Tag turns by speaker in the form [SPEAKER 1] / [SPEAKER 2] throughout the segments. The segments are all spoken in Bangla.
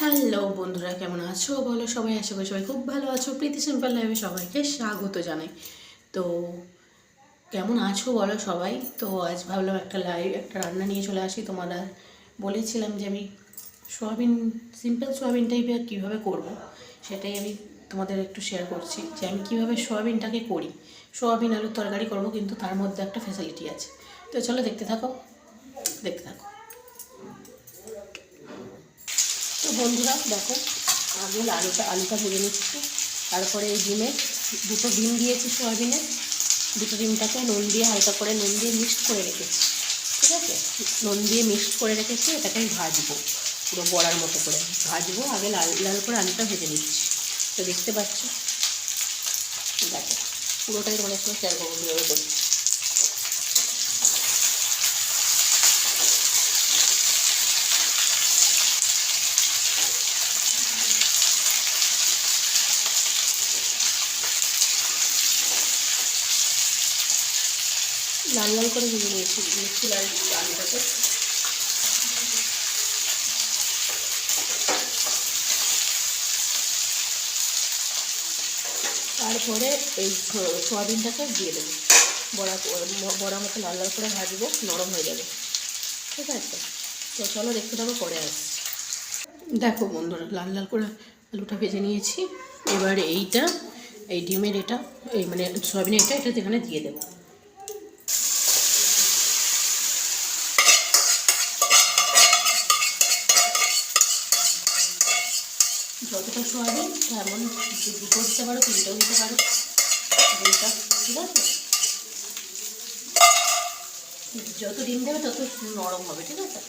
[SPEAKER 1] হ্যালো বন্ধুরা, কেমন আছো বলো সবাই? আশা করি সবাই খুব ভালো আছো। প্রীতি সিম্পল লাইফে সবাইকে স্বাগত জানাই। তো কেমন আছো বলো সবাই? তো আজ ভাবলাম একটা রান্না নিয়ে চলে আসি। তোমরা বলেছিলাম যে আমি সোয়াবিন, সিম্পল সোয়াবিন টাইপের কীভাবে করব সেটাই আমি তোমাদের একটু শেয়ার করছি যে আমি কীভাবে সোয়াবিনটাকে করি। সোয়াবিন আলুর তরকারি করব, কিন্তু তার মধ্যে একটা ফ্যাসিলিটি আছে। তো চলো দেখতে থাকো। তো বন্ধুরা দেখো, আগে আলুটা ভেজে নিচ্ছি। তারপরে এই দুটো ডিম দিয়েছি সোয়াবিনে। দুটো ডিমটাকে নুন দিয়ে হালকা করে নুন দিয়ে মিক্সড করে রেখেছি। ঠিক আছে, নুন দিয়ে মিক্সড করে রেখেছি। এটাকে আমি ভাজবো, পুরো বড়ার মতো করে ভাজবো। আগে লাল লাল করে আলুটা ভেজে নিচ্ছি। তো দেখতে পাচ্ছ, দেখো পুরোটাই তোমাদের সঙ্গে শেয়ার করবো কীভাবে করছি। লাল লাল করে ভেজে নিয়েছি আলুটাকে। তারপরে এই সোয়াবিনটাকে দিয়ে দেবো, বড়া মতো লাল লাল করে ভাজবো, নরম হয়ে যাবে। ঠিক আছে, তো চলো দেখতে থাকো, পরে আসছি। দেখো বন্ধুরা, লাল লাল করে আলুটা ভেজে নিয়েছি। এবারে এই ডিমের এই মানে সয়াবিনের এটা যেখানে দিয়ে দেবো। যতটা সয়াবিন তেমন দুটো দিতে পারো, তিনটেও দিতে পারো, ডিমটা। ঠিক আছে, যত ডিম দেবে তত নরম হবে। ঠিক আছে,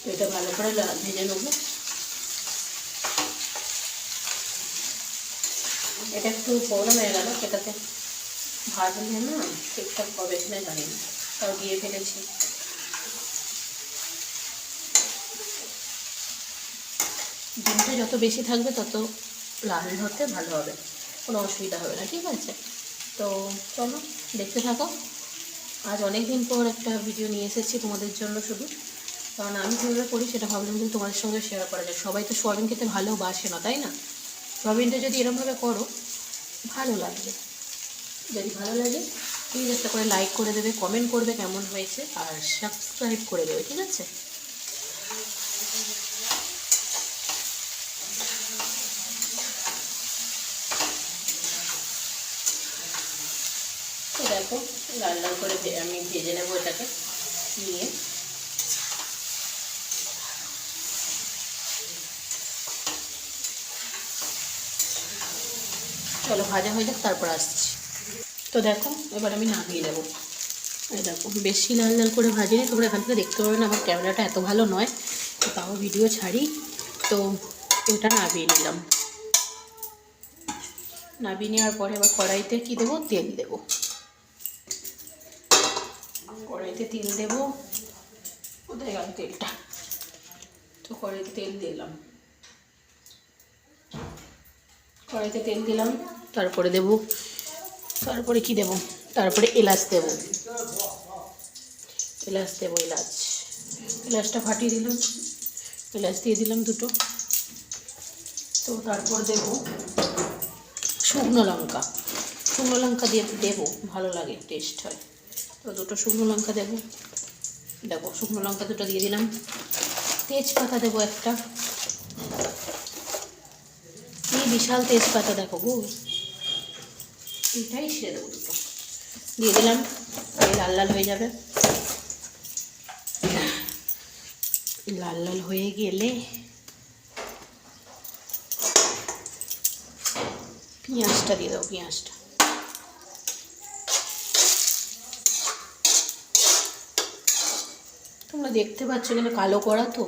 [SPEAKER 1] তো এটা ভালো করে ভেজে নেবো। এটা একটু প্রবলেম হয়ে গেল, এটাতে ভাজলে না ঠিকঠাক হবে কিনা জানি না, তাও দিয়ে ফেলেছি। ডিমটা যত বেশি থাকবে তত লাল হতে ভালো হবে, কোনো অসুবিধা হবে না। ঠিক আছে, তো চলো দেখতে থাকো। আজ অনেক দিন পর একটা ভিডিও নিয়ে এসেছি তোমাদের জন্য, শুধু কারণ আমি কীভাবে করি সেটা ভাবলাম যে তোমাদের সঙ্গে শেয়ার করা যায়। সবাই তো সোয়াবিন খেতে ভালোবাসে না, তাই না? সোয়াবিনটা যদি এরকমভাবে করো ভালো লাগবে। যদি ভালো লাগে প্লিজ একটা করে লাইক করে দেবে, কমেন্ট করবে কেমন হয়েছে, আর সাবস্ক্রাইব করে দেবে। ঠিক আছে, তো দেখো লাল লাল করে আমি ভেজে নেবো এটাকে নিয়ে। চলো ভাজা হয়ে যাক, তারপর আসছি। তো দেখো এবার আমি নামিয়ে নেবো। এই দেখো বেশি লাল লাল করে ভাজিনি, তোমরা এখান থেকে দেখতে পাবে না, আমার ক্যামেরাটা এত ভালো নয়, তাও ভিডিও ছাড়ি। তো এটা নামিয়ে নিলাম। নামিয়ে নেওয়ার পরে এবার কড়াইতে কী দেবো, তেল দেবো। কড়াইতে তেল দেবো, কোথায় গেল তেলটা? তো কড়াইতে তেল দিলাম, তারপরে কি দেবো, তারপরে এলাচ দেবো। এলাচটা ফাটিয়ে দিলাম, এলাচ দিয়ে দিলাম দুটো। তো তারপর দেবো শুকনো লঙ্কা দিয়ে দেবো, ভালো লাগে, টেস্ট হয়। তো দুটো শুকনো লঙ্কা দেবো। দেখো শুকনো লঙ্কা দুটো দিয়ে দিলাম। তেজপাতা দেবো একটা, এই বিশাল তেজপাতা, দেখো গো, এটাই ছেড়ে দেবো, দুটো দিয়ে দিলাম। লাল লাল হয়ে যাবে, লাল লাল হয়ে গেলে পেঁয়াজটা দিয়ে দেবো। তোমরা দেখতে পাচ্ছ কিন্তু কালো করা, তো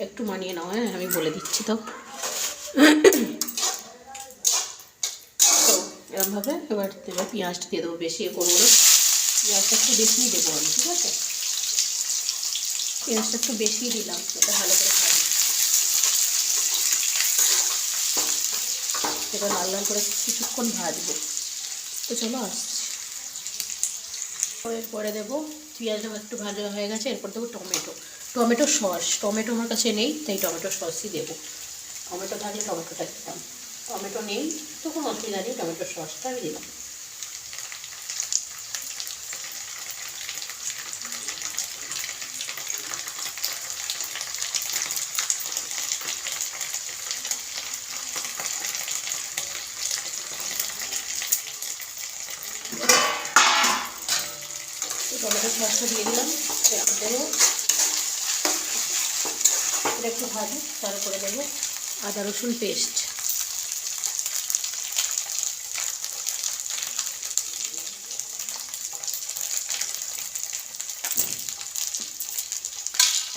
[SPEAKER 1] একটু মানিয়ে নাও। হ্যাঁ, আমি বলে দিচ্ছি। তো এরকমভাবে এবার পেঁয়াজটা দিয়ে দেবো, বেশি করবো না, পেঁয়াজটা একটু বেশিই দেবো আমি। ঠিক আছে, পেঁয়াজটা একটু বেশিই দিলাম, এটা ভালো করে ভাজি। এটা লাল লাল করে কিছুক্ষণ ভাজবো। তো চলো আসছি। এরপরে দেবো পেঁয়াজটা একটু ভাজা হয়ে গেছে, এরপর দেবো টমেটো সস। টমেটো আমার কাছে নেই, তাই টমেটো সসই দেবো। টমেটো থাকলে টমেটোটা দিতাম, টমেটো নেই তো কোনো অসুবিধা নেই, টমেটো সসটা আমি দিলাম। টমেটো সসটা দিয়ে দিলাম, এরপর দেবো এটা একটু ভাজি, তারপরে দেবো আদা রসুন পেস্ট।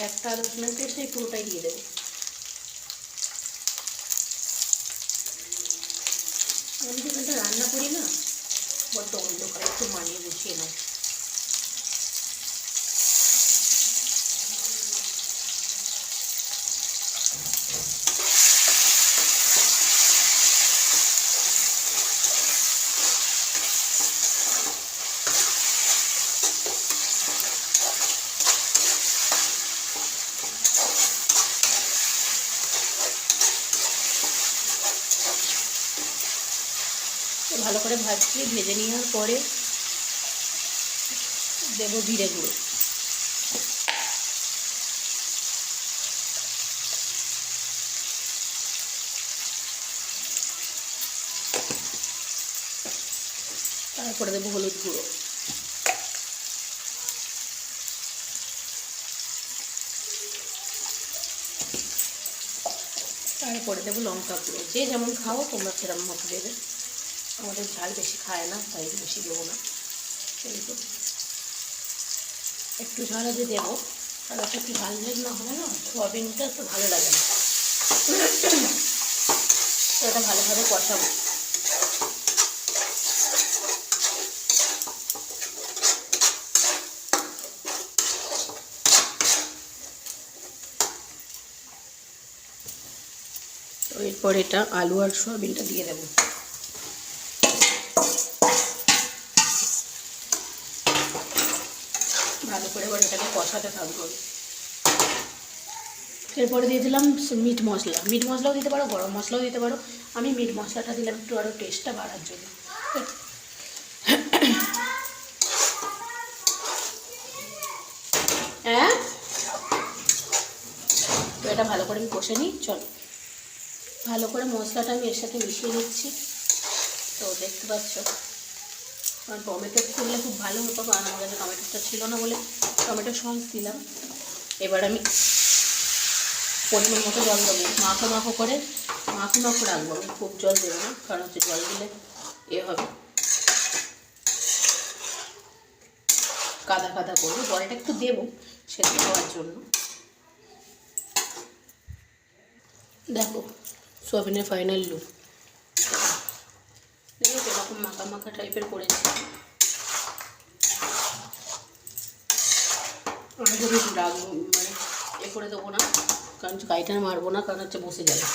[SPEAKER 1] একটা আদা রসুনের পেস্ট এই পুরোটাই দিয়ে দেবো। আমি যেখানটা রান্না করি না বড্ড অন্ধকার, একটু মানিয়ে গুছিয়ে নাও। ভালো করে ভাজছি, ভেজে নেওয়ার পরে দেবো জিরে গুঁড়ো। তারপরে দেবো হলুদ গুঁড়ো। তারপরে দেবো লঙ্কা গুঁড়ো। যে যেমন খাও তোমরা সেরকম মতো দেবে, আমাদের ঝাল বেশি খায় না তাই বেশি দেবো না। কিন্তু একটু ঝাল যে দেবো, আর একটু ঝাল ঝাল না হলে না সোয়াবিনটা একটু ভালো লাগে না। তো এটা ভালোভাবে কষাবো। তো এরপর এটা আলু আর সোয়াবিনটা দিয়ে দেবো। ভালো করে এবার এটাকে কষাতে থাকবো। এরপরে দিয়ে দিলাম মিট মশলা। মিট মশলাও দিতে পারো, গরম মশলাও দিতে পারো। আমি মিট মশলাটা দিলাম একটু আরও টেস্টটা বাড়ার জন্য। হ্যাঁ, তো এটা ভালো করে আমি কষে নিই। চলো, ভালো করে মশলাটা আমি এর সাথে মিশিয়ে নিচ্ছি। তো দেখতে পাচ্ছ আর টমেটো করলে খুব ভালো হতো, কারণ আমার কাছে টমেটোটা ছিল না বলে টমেটো সস দিলাম। এবার আমি পরিমাণ মতো জল দেবো, মাখো মাখো রাখবো। আমি খুব জল দেবো না, কারণ হচ্ছে জল দিলে হবে কাদা কাদা করবো। জলটা একটু দেবো সেদ্ধ হওয়ার জন্য। দেখো সোয়াবিনের ফাইনাল লুক, দেখো এরকম মাখা মাখা টাইপের করেছি। আমি যদি রাখবো মানে করে দেবো না, কারণ গাইটা মারবো না, কারণ হচ্ছে বসে যাবে।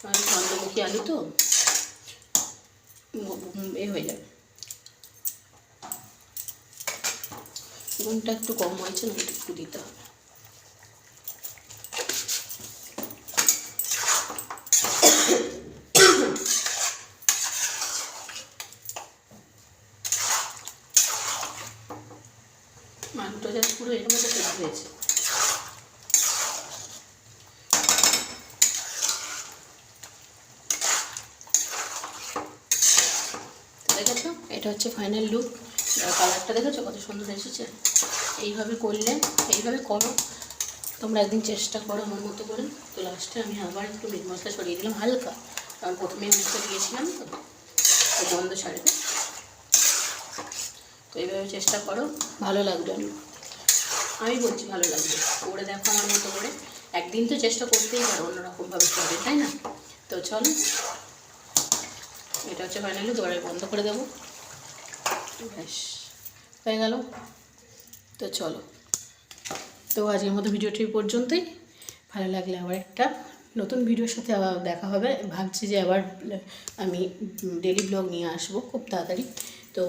[SPEAKER 1] কারণ চন্দ্রমুখী আলু তো হয়ে যাবে। নুনটা একটু কম হয়েছে, নুনটা একটু দিতে হবে। মাংসটা যা পুরো এর মধ্যে সেদ্ধ হয়েছে। দেখেছো, এটা হচ্ছে ফাইনাল লুক। কালারটা দেখেছো কত সুন্দর এসেছে। এইভাবে করলে, এইভাবে করো তোমরা, একদিন চেষ্টা করো আমার মতো করে। তো লাস্টে আমি আবার একটু মিট মশলা ছড়িয়ে দিলাম হালকা, কারণ প্রথমে মশলা দিয়েছিলাম তো গন্ধ ছাড়বে। তো এইভাবে চেষ্টা করো, ভালো লাগবে। আমি বলছি ভালো লাগবে, করে দেখো আমার মতো করে। একদিন তো চেষ্টা করতেই পারো অন্যরকমভাবে করবে, তাই না? তো চলো, এটা হচ্ছে ফাইনালি। দোয়ারে বন্ধ করে দেবো, ব্যাস হয়ে গেল। তো চলো, তো আজকের মতো ভিডিওটি পর্যন্তই। ভালো লাগলে আবার একটা নতুন ভিডিওর সাথে আবার দেখা হবে। ভাবছি যে আবার আমি ডেলি ব্লগ নিয়ে আসবো খুব তাড়াতাড়ি। তো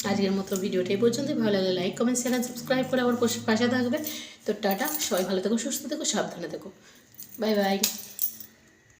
[SPEAKER 1] আজকের মতো ভিডিওটা এই পর্যন্তই। ভালো লাগলে লাইক কমেন্ট শেয়ার সাবস্ক্রাইব করে আমার পাশে থাকবে। তো টাটা, সবাই ভালো থেকো, সুস্থ থেকো, সাবধানে থেকো, বাই বাই।